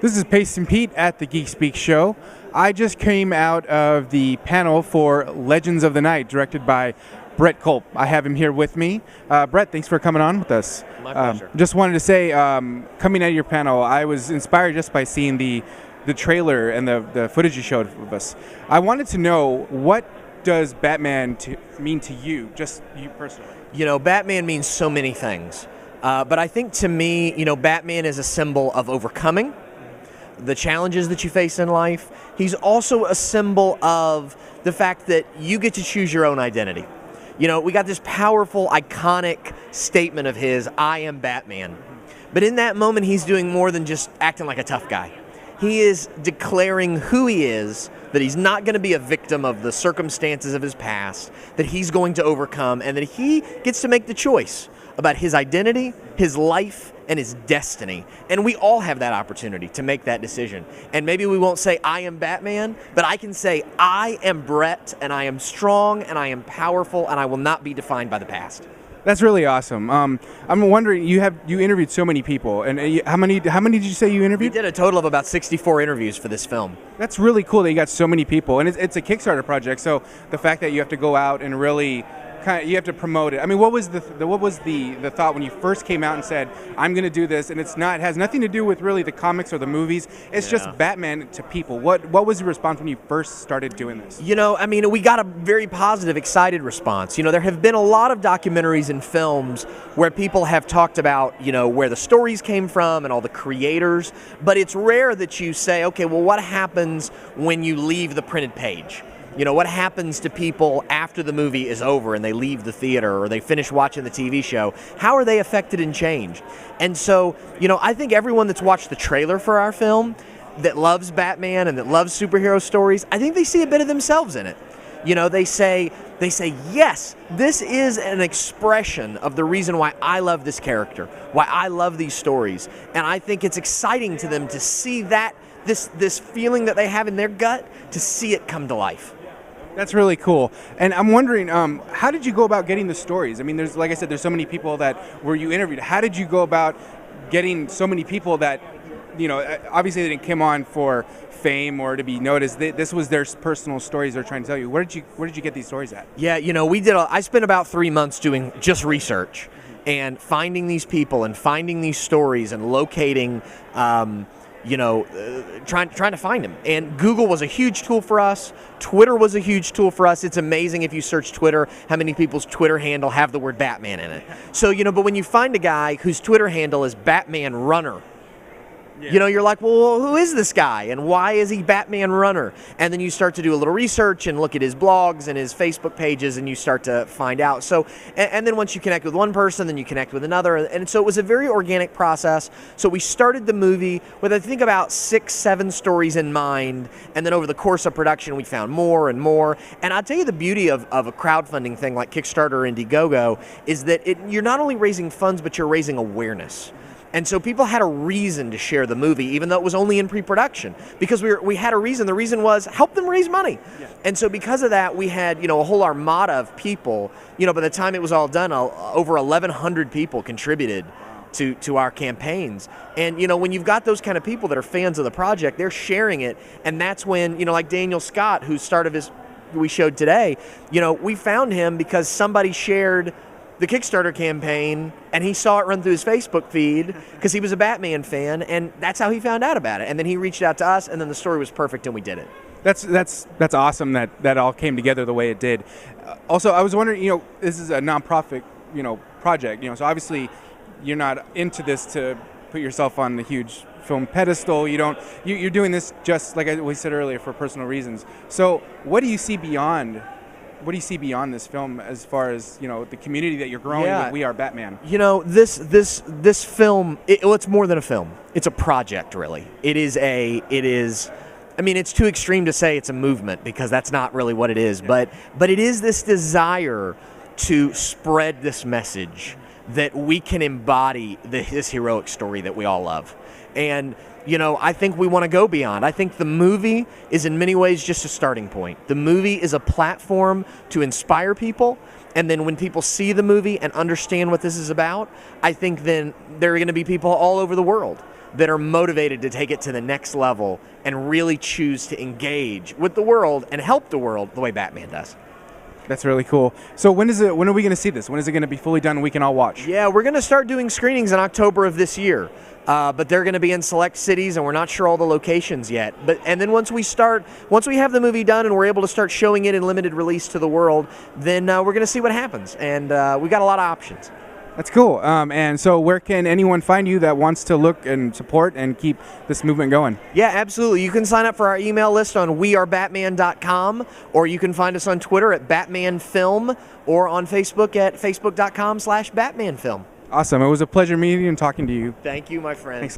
This is Pacing Pete at the Geek Speak show. I just came out of the panel for Legends of the Night, directed by Brett Culp. I have him here with me. Brett, thanks for coming on with us. My pleasure. Just wanted to say, coming out of your panel, I was inspired just by seeing the trailer and the footage you showed of us. I wanted to know, what does Batman mean to you, just you personally? You know, Batman means so many things. But I think to me, you know, Batman is a symbol of overcoming the challenges that you face in life. He's also a symbol of the fact that you get to choose your own identity. You know, we got this powerful, iconic statement of his, "I am Batman." But in that moment, he's doing more than just acting like a tough guy. He is declaring who he is, that he's not going to be a victim of the circumstances of his past, that he's going to overcome, and that he gets to make the choice about his identity, his life, and his destiny. And we all have that opportunity to make that decision. And maybe we won't say, "I am Batman," but I can say, "I am Brett, and I am strong, and I am powerful, and I will not be defined by the past." That's really awesome. I'm wondering, you interviewed so many people, and how many did you say you interviewed? We did a total of about 64 interviews for this film. That's really cool that you got so many people, and it's a Kickstarter project. So the fact that you have to go out and really you have to promote it. I mean, what was the thought when you first came out and said, "I'm going to do this," and it has nothing to do with really the comics or the movies. It's just Batman to people. What was the response when you first started doing this? You know, I mean, we got a very positive, excited response. You know, there have been a lot of documentaries and films where people have talked about, you know, where the stories came from and all the creators, but it's rare that you say, okay, well, what happens when you leave the printed page? You know, what happens to people after the movie is over and they leave the theater or they finish watching the TV show? How are they affected and changed? And so, you know, I think everyone that's watched the trailer for our film that loves Batman and that loves superhero stories, I think they see a bit of themselves in it. You know, they say, yes, this is an expression of the reason why I love this character, why I love these stories. And I think it's exciting to them to see that, this feeling that they have in their gut, to see it come to life. That's really cool. And I'm wondering, how did you go about getting the stories? I mean, like I said, there's so many people that were you interviewed. How did you go about getting so many people that, you know, obviously they didn't come on for fame or to be noticed. This was their personal stories they're trying to tell you. Where did you get these stories at? Yeah, you know, I spent about 3 months doing just research and finding these people and finding these stories and locating, trying to find them. And Google was a huge tool for us. Twitter was a huge tool for us. It's amazing if you search Twitter how many people's Twitter handle have the word Batman in it. So, you know, but when you find a guy whose Twitter handle is Batman Runner, you know, you're like, well, who is this guy and why is he Batman Runner? And then you start to do a little research and look at his blogs and his Facebook pages and you start to find out. So, and then once you connect with one person, then you connect with another. And so it was a very organic process. So we started the movie with, I think, about 6-7 stories in mind. And then over the course of production, we found more and more. And I'll tell you the beauty of a crowdfunding thing like Kickstarter or Indiegogo is that you're not only raising funds, but you're raising awareness. And so people had a reason to share the movie, even though it was only in pre-production, because we had a reason. The reason was help them raise money. Yeah. And so because of that, we had, you know, a whole armada of people. You know, by the time it was all done, over 1,100 people contributed to our campaigns. And, you know, when you've got those kind of people that are fans of the project, they're sharing it. And that's when, you know, like Daniel Scott, who started we showed today, you know, we found him because somebody shared the Kickstarter campaign, and he saw it run through his Facebook feed because he was a Batman fan, and that's how he found out about it. And then he reached out to us, and then the story was perfect, and we did it. That's awesome that all came together the way it did. Also, I was wondering, you know, this is a nonprofit, you know, project, you know, so obviously you're not into this to put yourself on the huge film pedestal. You're doing this just like we said earlier for personal reasons. So what do you see beyond? What do you see beyond this film as far as, you know, the community that you're growing with We Are Batman? You know, this film, it's more than a film. It's a project, really. It is, I mean, it's too extreme to say it's a movement because that's not really what it is. Yeah. But it is this desire to spread this message that we can embody this heroic story that we all love. And, you know, I think we want to go beyond. I think the movie is in many ways just a starting point. The movie is a platform to inspire people, and then when people see the movie and understand what this is about, I think then there are going to be people all over the world that are motivated to take it to the next level and really choose to engage with the world and help the world the way Batman does. That's really cool. So when are we going to see this? When is it going to be fully done and we can all watch? Yeah, we're going to start doing screenings in October of this year. But they're going to be in select cities, and we're not sure all the locations yet. And then once we have the movie done and we're able to start showing it in limited release to the world, then we're going to see what happens. And we've got a lot of options. That's cool. And so where can anyone find you that wants to look and support and keep this movement going? Yeah, absolutely. You can sign up for our email list on wearebatman.com, or you can find us on Twitter at BatmanFilm, or on Facebook at facebook.com/BatmanFilm. Awesome. It was a pleasure meeting you and talking to you. Thank you, my friend. Thanks.